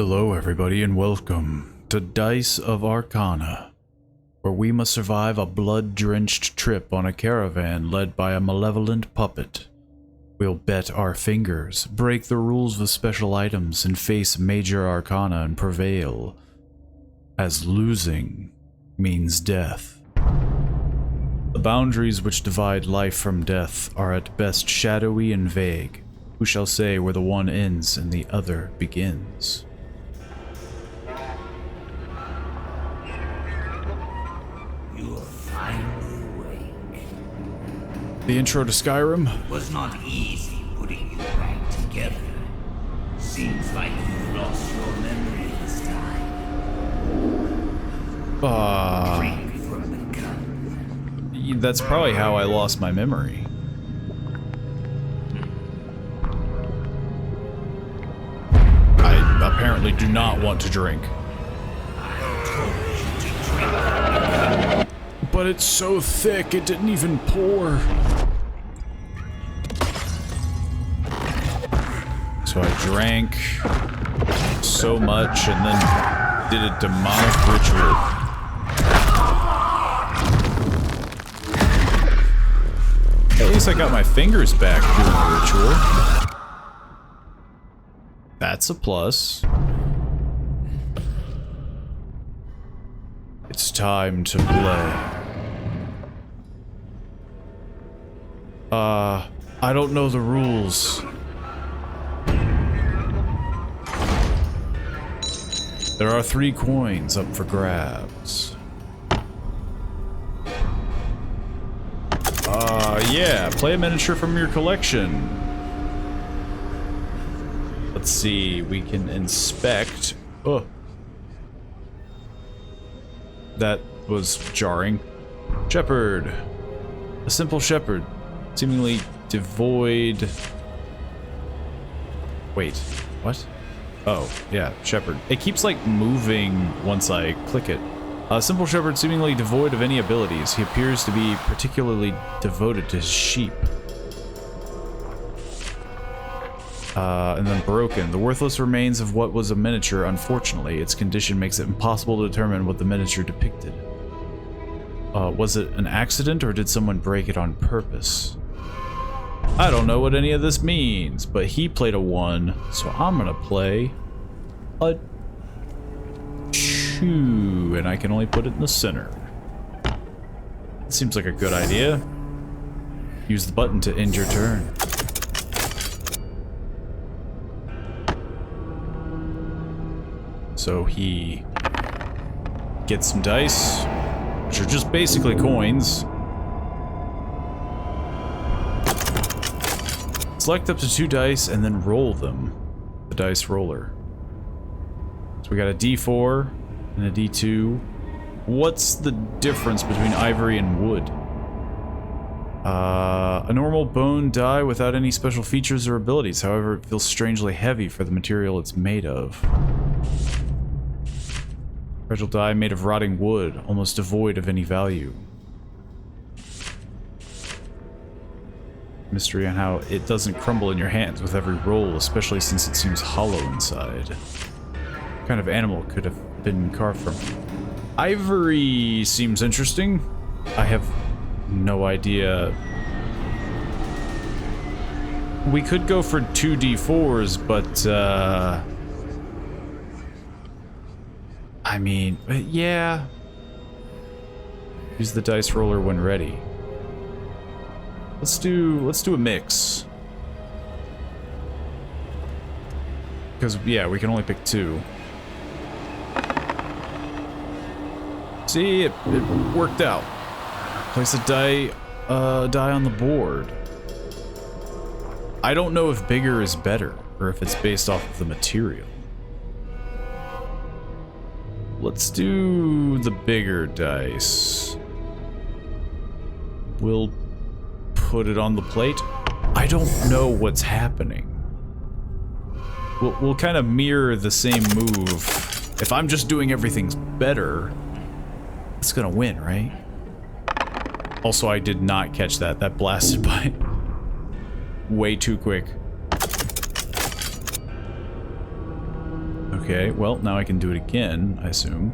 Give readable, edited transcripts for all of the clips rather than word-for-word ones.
Hello everybody and welcome to Dice of Arcana, where we must survive a blood-drenched trip on a caravan led by a malevolent puppet. We'll bet our fingers, break the rules with special items, and face major arcana and prevail, as losing means death. The boundaries which divide life from death are at best shadowy and vague. Who shall say where the one ends and the other begins? You are finally awake. The intro to Skyrim? It was not easy putting you back together. Seems like you've lost your memory this time. Drink from the cup. That's probably how I lost my memory. I apparently do not want to drink. But it's so thick, it didn't even pour. So I drank so much and then did a demonic ritual. At least I got my fingers back doing the ritual. That's a plus. It's time to play. I don't know the rules. There are 3 coins up for grabs. Yeah, play a miniature from your collection. Let's see, we can inspect. Oh. That was jarring. Shepherd. A simple shepherd. Seemingly devoid. Wait, what? Oh, yeah, shepherd. It keeps like moving once I click it. A simple shepherd seemingly devoid of any abilities. He appears to be particularly devoted to his sheep. And then broken. The worthless remains of what was a miniature, unfortunately. Its condition makes it impossible to determine what the miniature depicted. Was it an accident or did someone break it on purpose? I don't know what any of this means, but he played a 1, so I'm gonna play a 2, and I can only put it in the center. Seems like a good idea. Use the button to end your turn. So he gets some dice, which are just basically coins. Select up to 2 dice and then roll them. The dice roller. So we got a D4 and a D2. What's the difference between ivory and wood? A normal bone die without any special features or abilities. However, it feels strangely heavy for the material it's made of. Fragile die made of rotting wood, almost devoid of any value. Mystery on how it doesn't crumble in your hands with every roll, especially since it seems hollow inside. What kind of animal could have been carved from? Ivory seems interesting. I have no idea. We could go for 2 D4s, but I mean, yeah. Use the dice roller when ready. Let's do a mix. Because yeah, we can only pick 2. See, it worked out. Place a die on the board. I don't know if bigger is better or if it's based off of the material. Let's do the bigger dice. We'll put it on the plate. I don't know what's happening. We'll kind of mirror the same move. If I'm just doing everything better, it's gonna win, right? Also, I did not catch that. That blasted by way too quick. Okay, well, now I can do it again, I assume.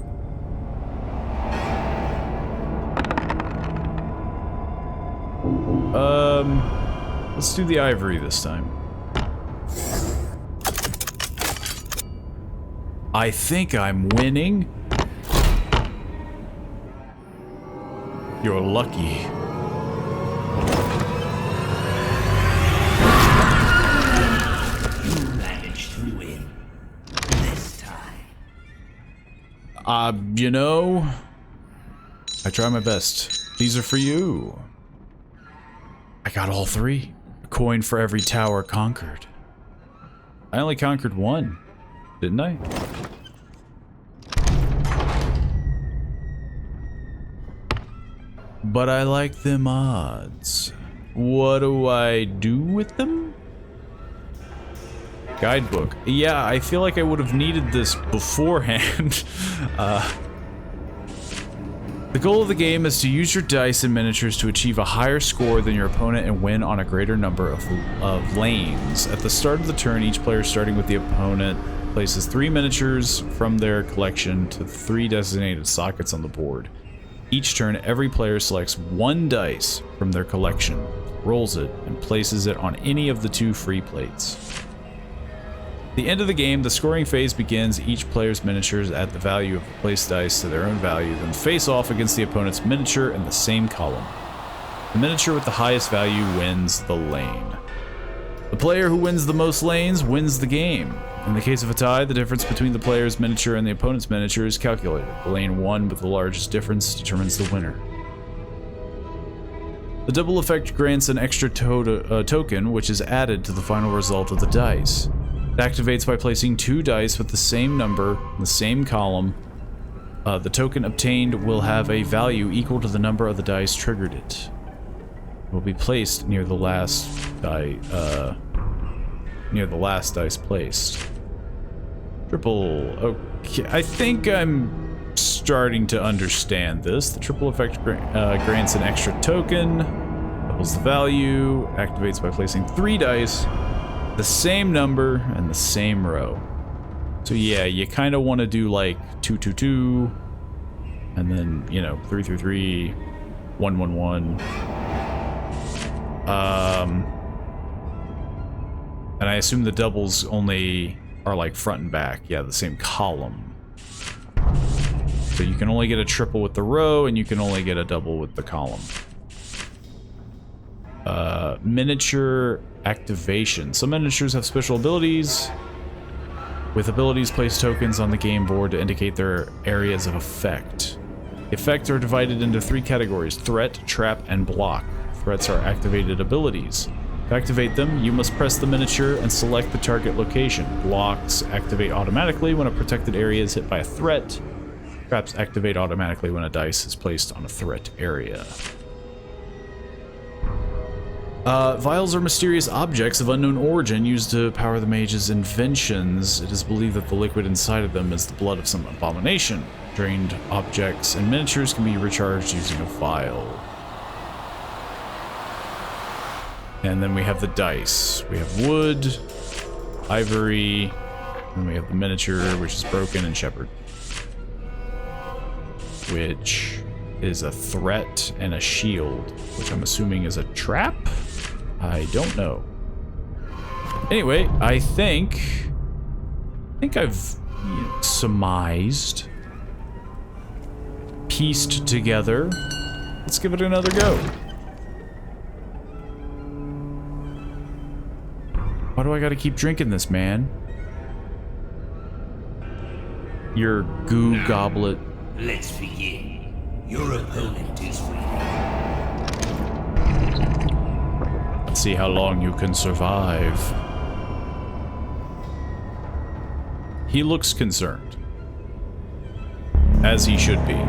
Let's do the ivory this time. I think I'm winning. You're lucky. You managed to win. This time. You know, I try my best. These are for you. I got all three. A coin for every tower conquered. I only conquered one, didn't I? But I like them odds. What do I do with them? Guidebook. Yeah, I feel like I would have needed this beforehand. The goal of the game is to use your dice and miniatures to achieve a higher score than your opponent and win on a greater number of lanes. At the start of the turn, each player starting with the opponent places 3 miniatures from their collection to 3 designated sockets on the board. Each turn, every player selects 1 dice from their collection, rolls it, and places it on any of the 2 free plates. At the end of the game, the scoring phase begins. Each player's miniatures add the value of the placed dice to their own value, then face off against the opponent's miniature in the same column. The miniature with the highest value wins the lane. The player who wins the most lanes wins the game. In the case of a tie, the difference between the player's miniature and the opponent's miniature is calculated. The lane won with the largest difference determines the winner. The double effect grants an extra token, which is added to the final result of the dice. It activates by placing 2 dice with the same number in the same column. The token obtained will have a value equal to the number of the dice triggered it. It will be placed near the last dice placed. Triple. Okay, I think I'm starting to understand this. The triple effect grants an extra token, doubles the value, activates by placing 3 dice, the same number, and the same row. So yeah, you kind of want to do like 2, 2, 2, and then, you know, 3, 3, 3, 1, 1, 1. And I assume the doubles only are like front and back. Yeah, the same column. So you can only get a triple with the row, and you can only get a double with the column. Miniature activation. Some miniatures have special abilities. With abilities, place tokens on the game board to indicate their areas of effect. Effects are divided into 3 categories: threat, trap, and block. Threats are activated abilities. To activate them, you must press the miniature and select the target location. Blocks activate automatically when a protected area is hit by a threat. Traps activate automatically when a dice is placed on a threat area. Vials are mysterious objects of unknown origin used to power the mage's inventions. It is believed that the liquid inside of them is the blood of some abomination. Drained objects and miniatures can be recharged using a vial. And then we have the dice. We have wood, ivory, and we have the miniature, which is broken, and shepherd, which is a threat, and a shield, which I'm assuming is a trap? I don't know. Anyway, I think I've surmised, pieced together. Let's give it another go. Why do I gotta keep drinking this, man? Your goo goblet. Let's begin. Your opponent is waiting. Let's see how long you can survive. He looks concerned. As he should be.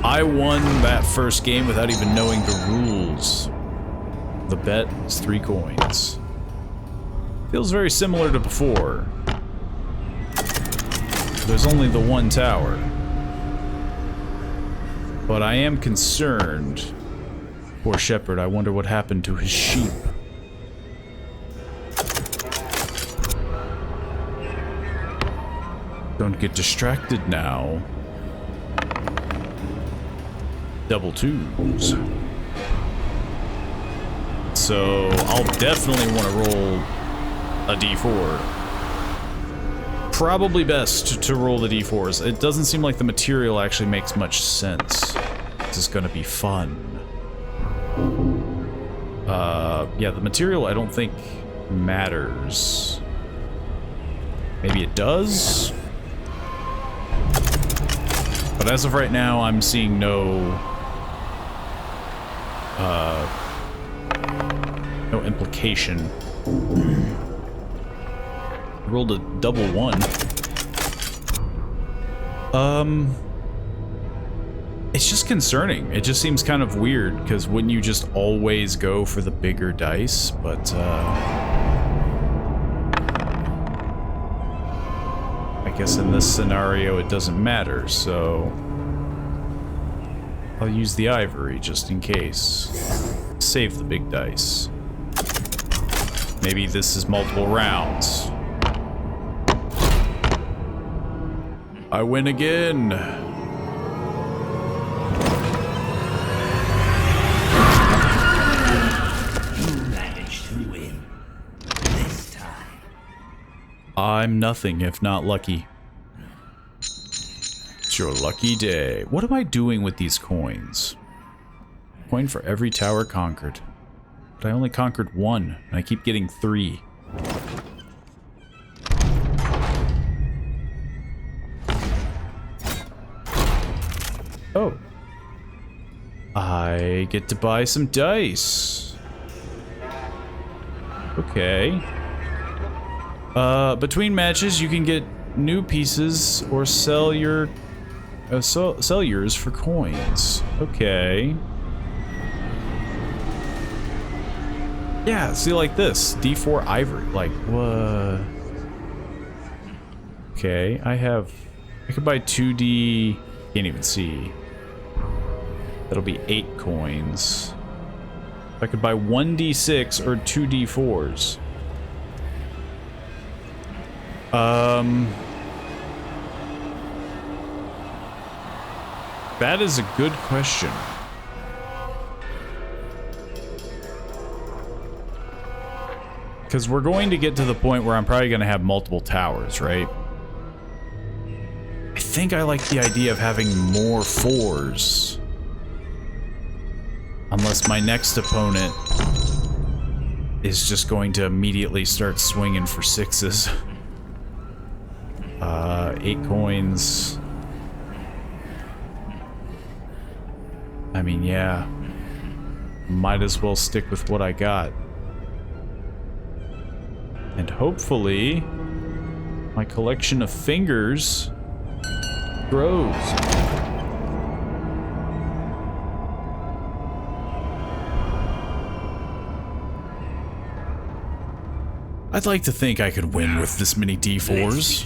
I won that first game without even knowing the rules. The bet is 3 coins. Feels very similar to before. There's only the 1 tower. But I am concerned. Poor shepherd, I wonder what happened to his sheep. Don't get distracted now. Double twos. So I'll definitely want to roll a d4. Probably best to roll the d4s. It doesn't seem like the material actually makes much sense. This is gonna be fun. Yeah, the material I don't think matters. Maybe it does? But as of right now, I'm seeing no implication. Rolled a double one. It's just concerning. It just seems kind of weird, because wouldn't you just always go for the bigger dice? But, I guess in this scenario it doesn't matter, so I'll use the ivory just in case. Save the big dice. Maybe this is multiple rounds. I win again. You managed to win this time. I'm nothing if not lucky. It's your lucky day. What am I doing with these coins? Coin for every tower conquered. But I only conquered one, and I keep getting 3. Oh. I get to buy some dice. Okay. Between matches, you can get new pieces or sell your sell yours for coins. Okay. Yeah, see, like this D4 ivory. Like what? Okay, I could buy 2D. Can't even see. That'll be 8 coins. I could buy 1d6 or 2d4s. That is a good question. Because we're going to get to the point where I'm probably going to have multiple towers, right? I think I like the idea of having more 4s. Unless my next opponent is just going to immediately start swinging for 6s. 8 coins. I mean, yeah. Might as well stick with what I got. And hopefully, my collection of fingers grows. I'd like to think I could win with this many D4s.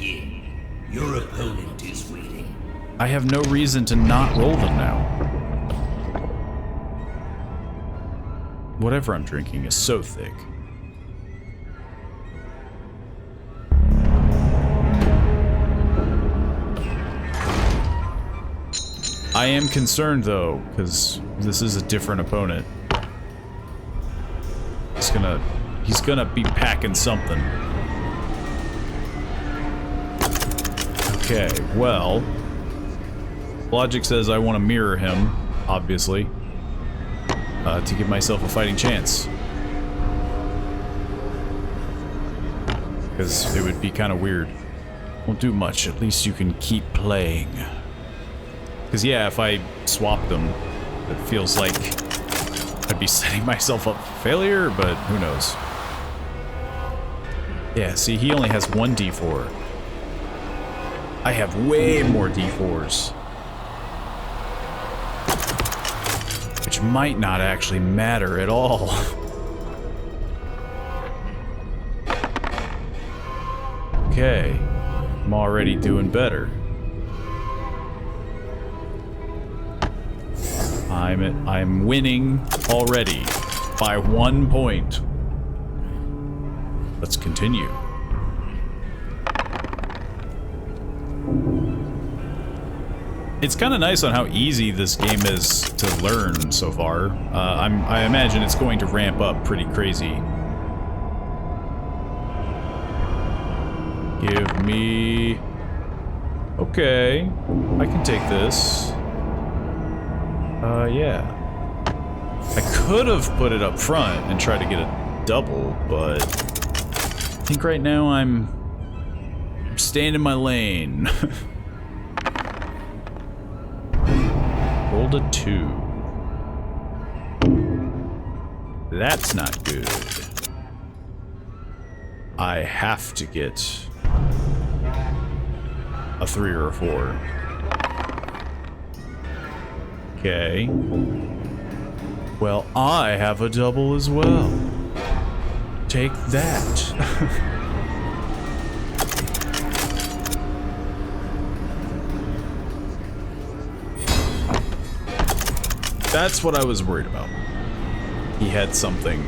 Your opponent is waiting. I have no reason to not roll them now. Whatever I'm drinking is so thick. I am concerned though, because this is a different opponent. He's gonna be packing something. Okay, well, logic says I want to mirror him, obviously, to give myself a fighting chance. Because it would be kind of weird. Won't do much, at least you can keep playing. Because yeah, if I swap them, it feels like I'd be setting myself up for failure, but who knows. Yeah, see, he only has 1 D4. I have way more D4s. Which might not actually matter at all. Okay, I'm already doing better. I'm winning already by 1 point. Let's continue. It's kind of nice on how easy this game is to learn so far. I imagine it's going to ramp up pretty crazy. Give me... Okay, I can take this. Yeah. I could have put it up front and tried to get a double, but I think right now I'm staying in my lane. Rolled a 2. That's not good. I have to get a 3 or a 4. Okay. Well, I have a double as well. Take that. That's what I was worried about. He had something.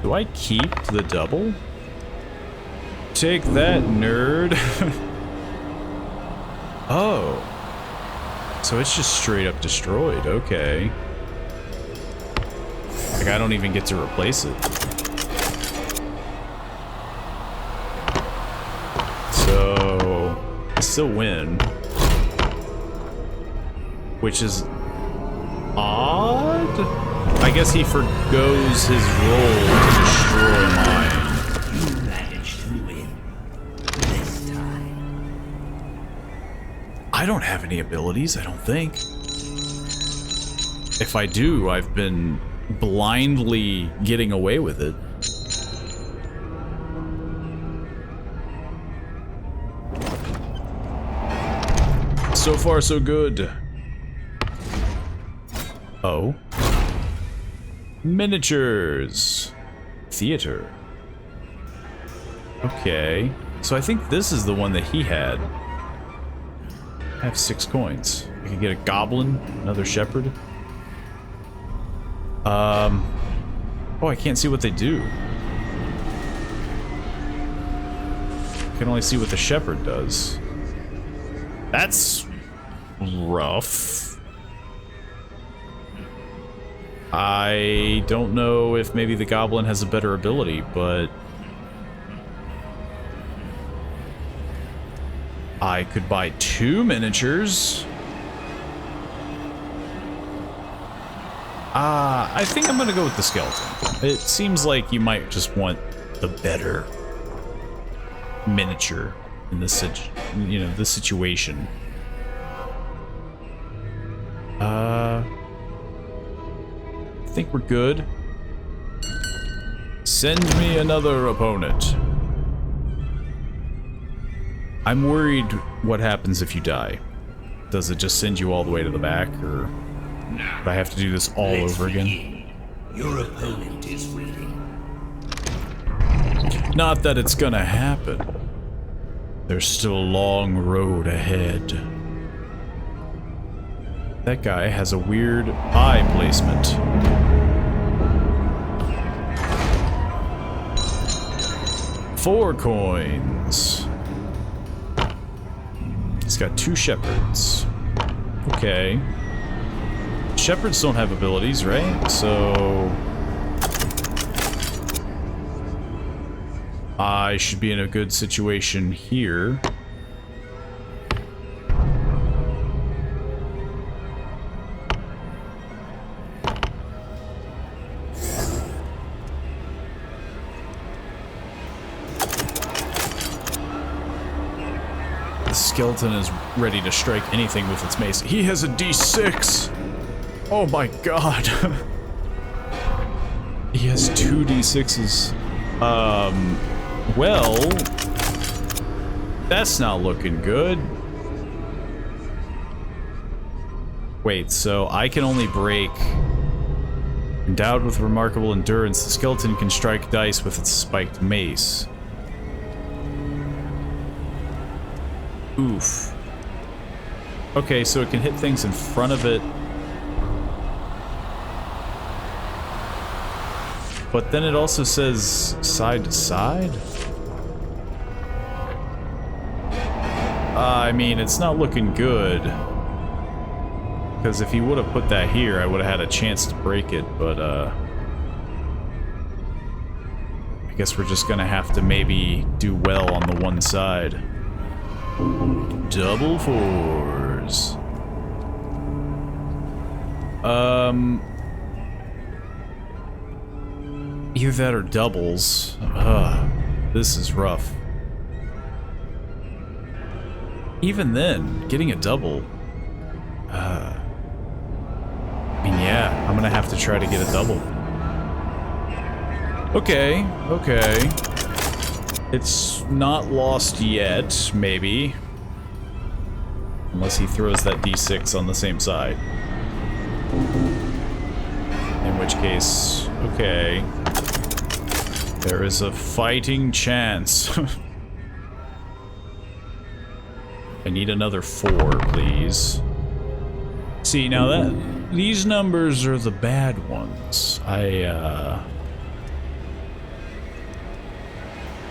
Do I keep the double? Take that, nerd. Oh. So it's just straight up destroyed. Okay. Like, I don't even get to replace it. So I still win. Which is odd? I guess he forgoes his role to destroy mine. You managed to win this time. I don't have any abilities, I don't think. If I do, I've been blindly getting away with it. So far, so good. Oh. Miniatures. Theater. Okay. So I think this is the one that he had. I have 6 coins. I can get a goblin, another shepherd. Oh, I can't see what they do. I can only see what the shepherd does. That's rough. I don't know if maybe the goblin has a better ability, but I could buy 2 miniatures. I think I'm gonna go with the skeleton. It seems like you might just want the better miniature in this, this situation. I think we're good. Send me another opponent. I'm worried what happens if you die. Does it just send you all the way to the back, or do I have to do this all over again? Your opponent is waiting. Not that it's gonna happen. There's still a long road ahead. That guy has a weird eye placement. Four coins. He's got 2 shepherds. Okay. Shepherds don't have abilities, right? So I should be in a good situation here. The skeleton is ready to strike anything with its mace. He has a D6! Oh my god! He has 2 D6s. Well, that's not looking good. Wait, so I can only break... Endowed with remarkable endurance, the skeleton can strike dice with its spiked mace. Oof. Okay, so it can hit things in front of it. But then it also says side to side? I mean, it's not looking good. Because if he would have put that here, I would have had a chance to break it, but, I guess we're just gonna have to maybe do well on the one side. Double fours. Either that or doubles. This is rough. Even then, getting a double. I mean, yeah, I'm gonna have to try to get a double. Okay, okay. It's not lost yet, maybe. Unless he throws that d6 on the same side. In which case, okay. There is a fighting chance. I need another 4, please. See, now that these numbers are the bad ones.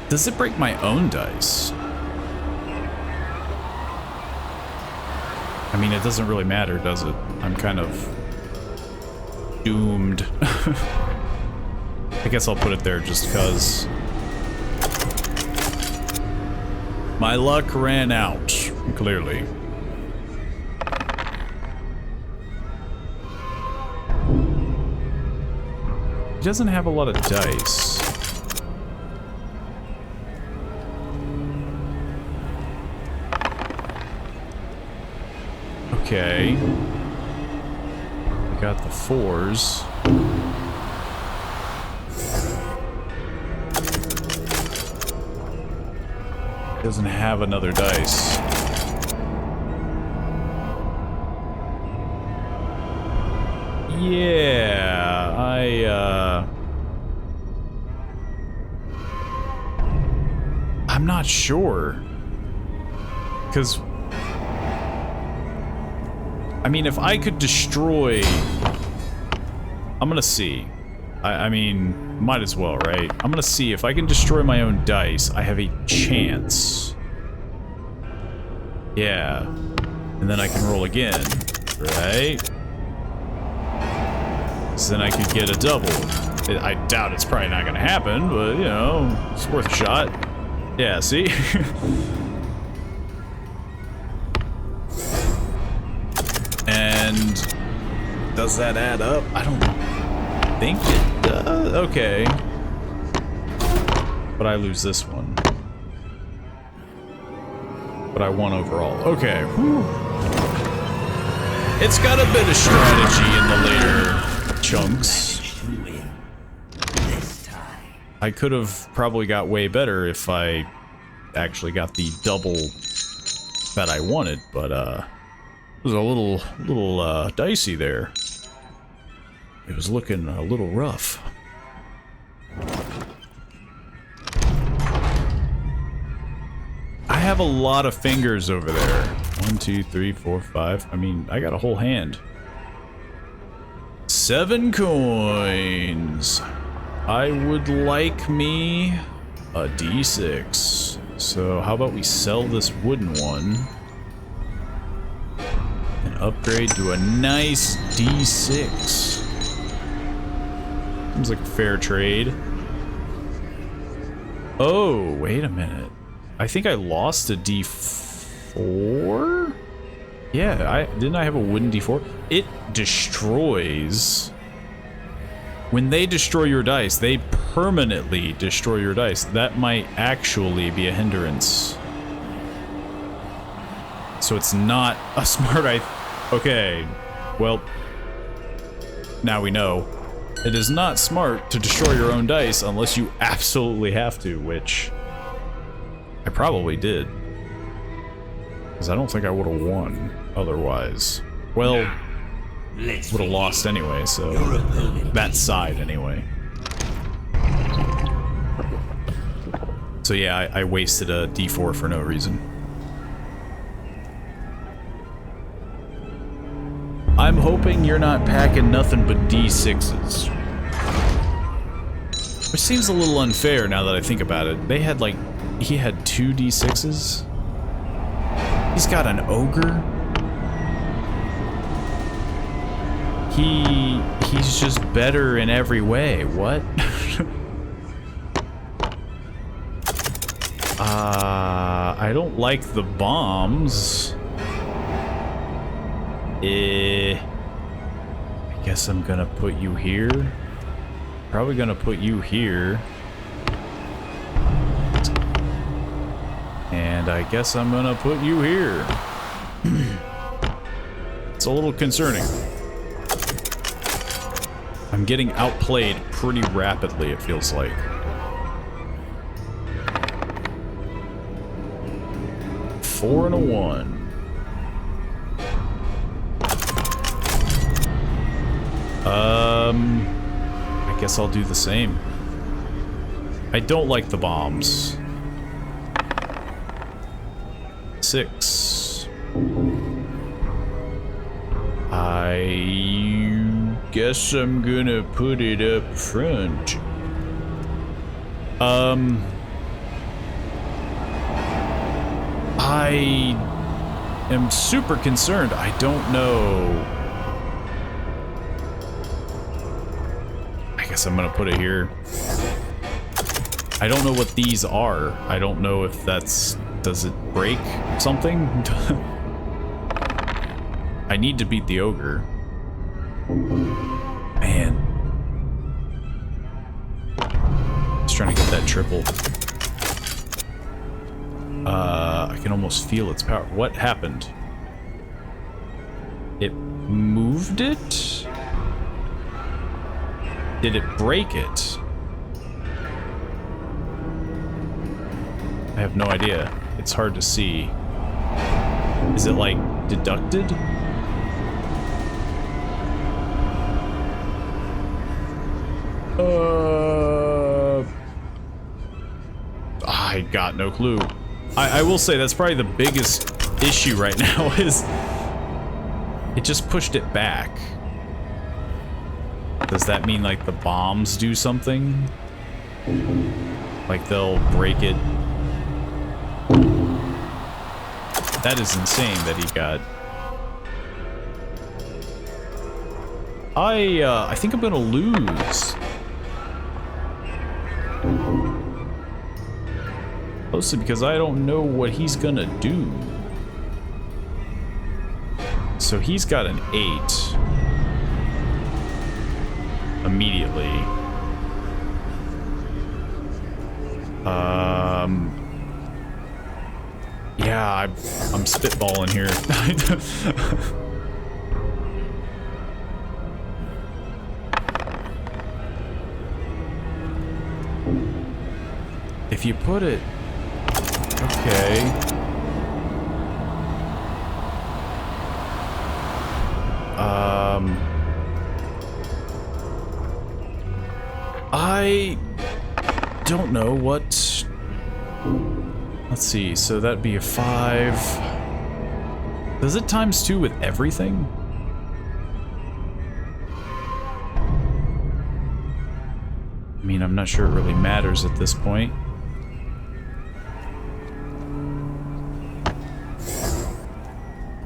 Does it break my own dice? I mean, it doesn't really matter, does it? I'm kind of doomed. I guess I'll put it there just because my luck ran out, clearly. He doesn't have a lot of dice. Okay. We got the 4s. Doesn't have another dice. Yeah, I'm not sure. Because I mean, if I could destroy... I'm gonna see. I mean, might as well, right? I'm gonna see if I can destroy my own dice, I have a chance. Yeah. And then I can roll again, right? So then I could get a double. I doubt it's probably not gonna happen, but, you know, it's worth a shot. Yeah, see? And does that add up? I don't think it does. Okay. But I lose this one. But I won overall. Okay. Whew. It's got a bit of strategy in the later chunks. I could have probably got way better if I actually got the double that I wanted, but it was a little dicey there. It was looking a little rough. I have a lot of fingers over there. 1, 2, 3, 4, 5. I mean, I got a whole hand. 7 coins. I would like me a D6. So how about we sell this wooden one and upgrade to a nice D6. Seems like a fair trade. Oh, wait a minute. I think I lost a D4? Yeah, didn't I have a wooden D4? It destroys. When they destroy your dice, they permanently destroy your dice. That might actually be a hindrance. So it's not a smart okay, well, now we know. It is not smart to destroy your own dice unless you absolutely have to, which I probably did. Because I don't think I would have won otherwise. Well, would have lost anyway, so that side anyway. So yeah, I wasted a D4 for no reason. I'm hoping you're not packing nothing but D6s. Which seems a little unfair now that I think about it. They had like, he had 2 D6s. He's got an ogre. He's just better in every way. What? I don't like the bombs. I guess I'm gonna put you here. Probably gonna put you here. And I guess I'm gonna put you here. It's a little concerning. I'm getting outplayed pretty rapidly, it feels like. Four and a 1. I guess I'll do the same. I don't like the bombs. 6. I guess I'm gonna put it up front. I am super concerned. I don't know. I guess I'm gonna put it here. I don't know what these are. I don't know if that's... Does it break something? I need to beat the ogre. Man. Just trying to get that triple. I can almost feel its power. What happened? It moved it? Did it break it? I have no idea. It's hard to see. Is it like deducted? I got no clue. I will say that's probably the biggest issue right now is it just pushed it back. Does that mean like the bombs do something? Like they'll break it? That is insane that he got. I think I'm gonna lose. Mostly because I don't know what he's gonna do. So he's got an 8. Immediately. Yeah, I'm spitballing here. If you put it... Okay. I don't know what... Let's see, so that'd be a 5. Does it times 2 with everything? I mean, I'm not sure it really matters at this point.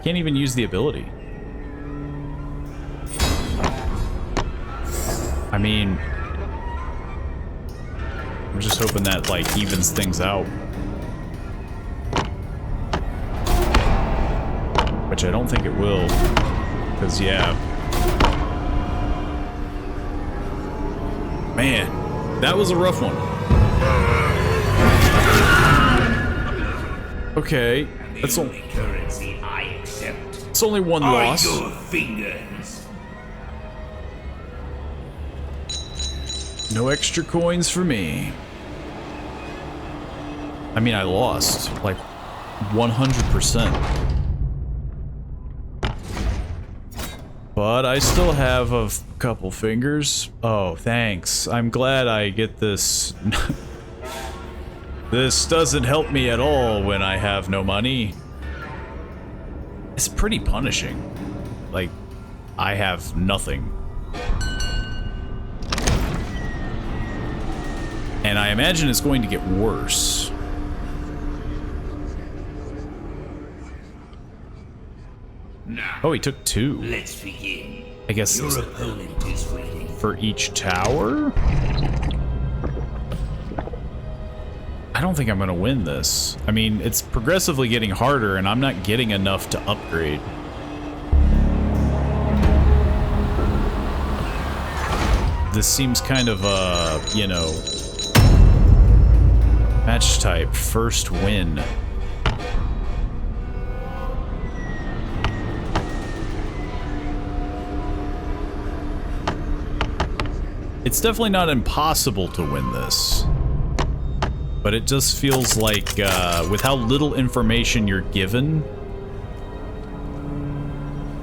Can't even use the ability. I mean, I'm just hoping that, like, evens things out. Which I don't think it will. Because, yeah. Man, that was a rough one. Okay, that's all. Currency I accept. It's only one loss. Your fingers. No extra coins for me. I mean, I lost like 100%. But I still have a couple fingers. Oh, thanks. I'm glad I get this. This doesn't help me at all when I have no money. It's pretty punishing. Like, I have nothing. And I imagine it's going to get worse. Now, Oh, he took 2. let's begin. I guess Your opponent is waiting. for each tower? I don't think I'm gonna win this. I mean, it's progressively getting harder and I'm not getting enough to upgrade. This seems kind of you know, match type, first win. It's definitely not impossible to win this. But it just feels like, with how little information you're given,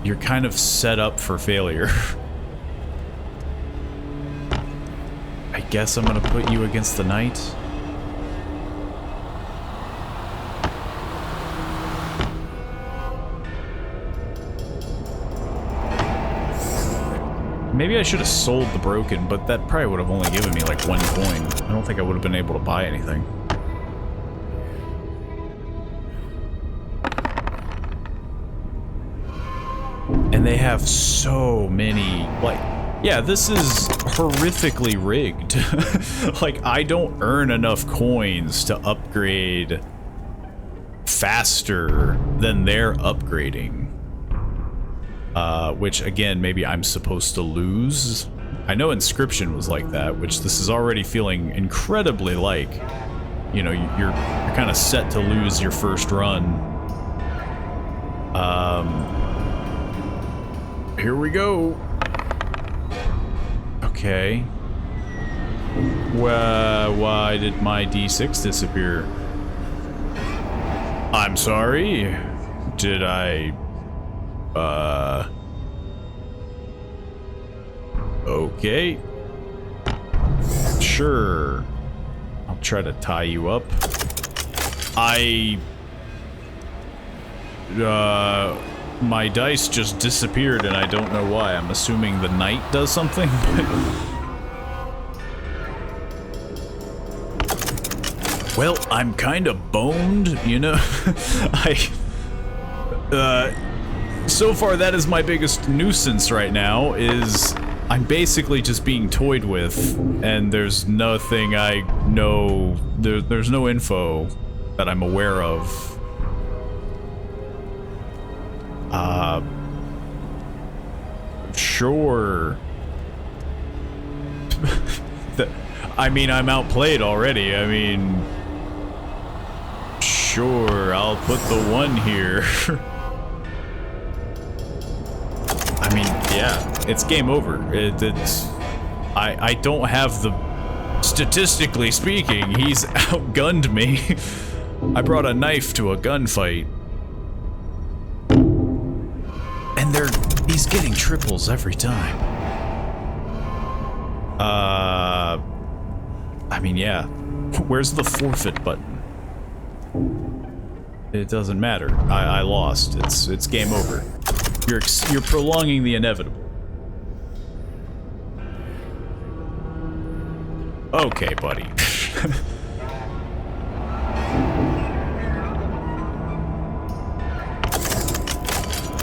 you're kind of set up for failure. I guess I'm gonna put you against the knight. Maybe I should have sold the broken, but that probably would have only given me like 1 coin. I don't think I would have been able to buy anything. And they have so many, like, yeah, this is horrifically rigged. Like, I don't earn enough coins to upgrade faster than they're upgrading. Which, again, maybe I'm supposed to lose. I know Inscription was like that, which this is already feeling incredibly like. You know, you're kind of set to lose your first run. Here we go. Okay. Why did my D6 disappear? I'm sorry. Did I... Okay. Sure. I'll try to tie you up. My dice just disappeared and I don't know why. I'm assuming the knight does something, but... Well, I'm kind of boned, you know? So far that is my biggest nuisance right now, is I'm basically just being toyed with, and there's nothing I know, there's no info that I'm aware of. Sure. I mean, I'm outplayed already, I mean... Sure, I'll put the 1 here. I mean, yeah, it's game over. I don't have the... Statistically speaking, he's outgunned me. I brought a knife to a gunfight. And he's getting triples every time. I mean, yeah. Where's the forfeit button? It doesn't matter. I lost. It's game over. You're prolonging the inevitable. Okay, buddy.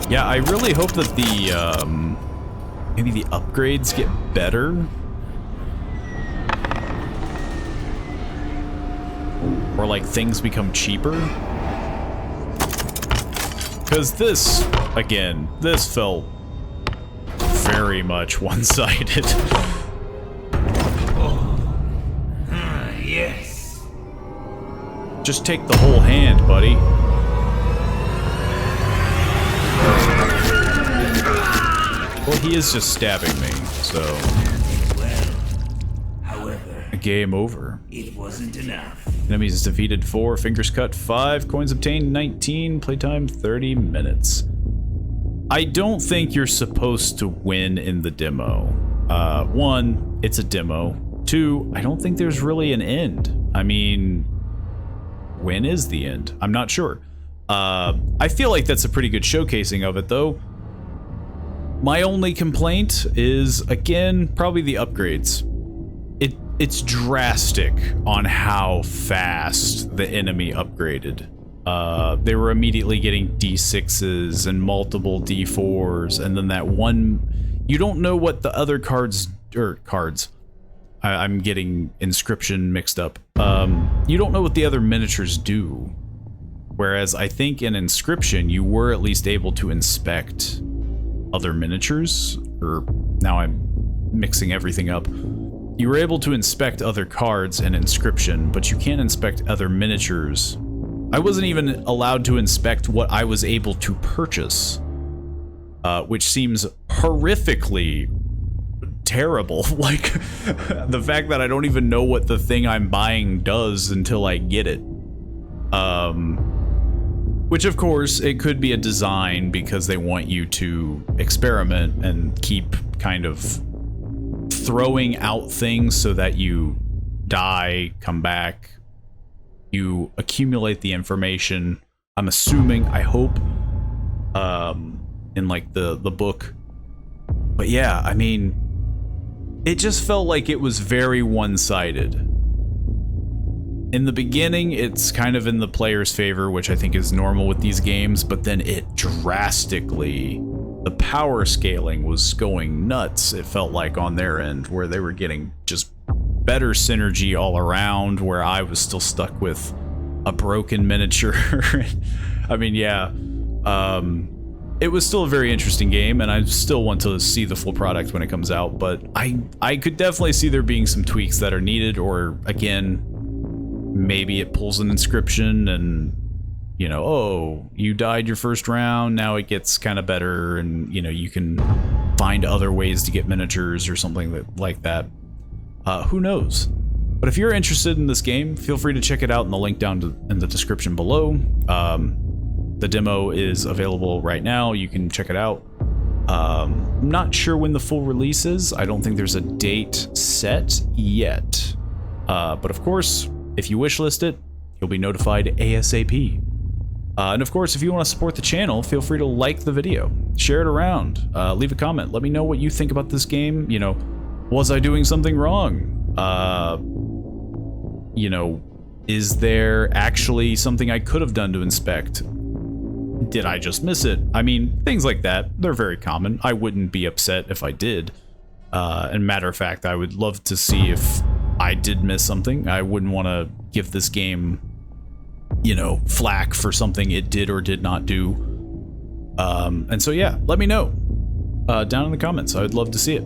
Yeah, I really hope that the maybe the upgrades get better. Or like things become cheaper. Because this, again, this felt very much one-sided. Yes. Just take the whole hand, buddy. Well, he is just stabbing me, so... Well, however, Game over. it wasn't enough. Enemies defeated 4, fingers cut 5, coins obtained 19, playtime 30 minutes. I don't think you're supposed to win in the demo. 1, it's a demo. 2, I don't think there's really an end. I mean, when is the end? I'm not sure. I feel like that's a pretty good showcasing of it, though. My only complaint is, again, probably the upgrades. it's drastic on how fast the enemy upgraded. They were immediately getting D6s and multiple D4s, and then that one, you don't know what the other cards, I'm getting inscription mixed up. You don't know what the other miniatures do. Whereas I think in inscription, you were at least able to inspect other miniatures, or now I'm mixing everything up. You were able to inspect other cards in inscription, but you can't inspect other miniatures. I wasn't even allowed to inspect what I was able to purchase, which seems horrifically terrible. Like, the fact that I don't even know what the thing I'm buying does until I get it. Which, of course, it could be a design because they want you to experiment and keep kind of throwing out things so that you die, come back, you accumulate the information. I'm assuming, I hope, in like the book. But yeah, I mean, it just felt like it was very one-sided. In the beginning, it's kind of in the player's favor, which I think is normal with these games, but then it drastically, the power scaling was going nuts, it felt like, on their end, where they were getting just better synergy all around, where I was still stuck with a broken miniature. I mean, yeah, it was still a very interesting game, and I still want to see the full product when it comes out, but I could definitely see there being some tweaks that are needed, or, again, maybe it pulls an inscription and, you know, oh, you died your first round, now it gets kind of better, and, you know, you can find other ways to get miniatures or something like that. Who knows? But if you're interested in this game, feel free to check it out in the link down in the description below. The demo is available right now. You can check it out. I'm not sure when the full release is. I don't think there's a date set yet. But of course, if you wishlist it, you'll be notified ASAP. And of course, if you want to support the channel, feel free to like the video, share it around, leave a comment. Let me know what you think about this game. You know, was I doing something wrong? You know, is there actually something I could have done to inspect? Did I just miss it? I mean, things like that, they're very common. I wouldn't be upset if I did. And matter of fact, I would love to see if I did miss something. I wouldn't want to give this game, you know, flack for something it did or did not do. And so yeah, let me know down in the comments. I would love to see it.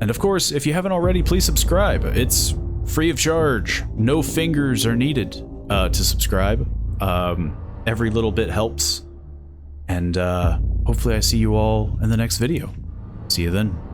And of course, if you haven't already, please subscribe. It's free of charge. No fingers are needed to subscribe. Every little bit helps. And hopefully I see you all in the next video. See you then.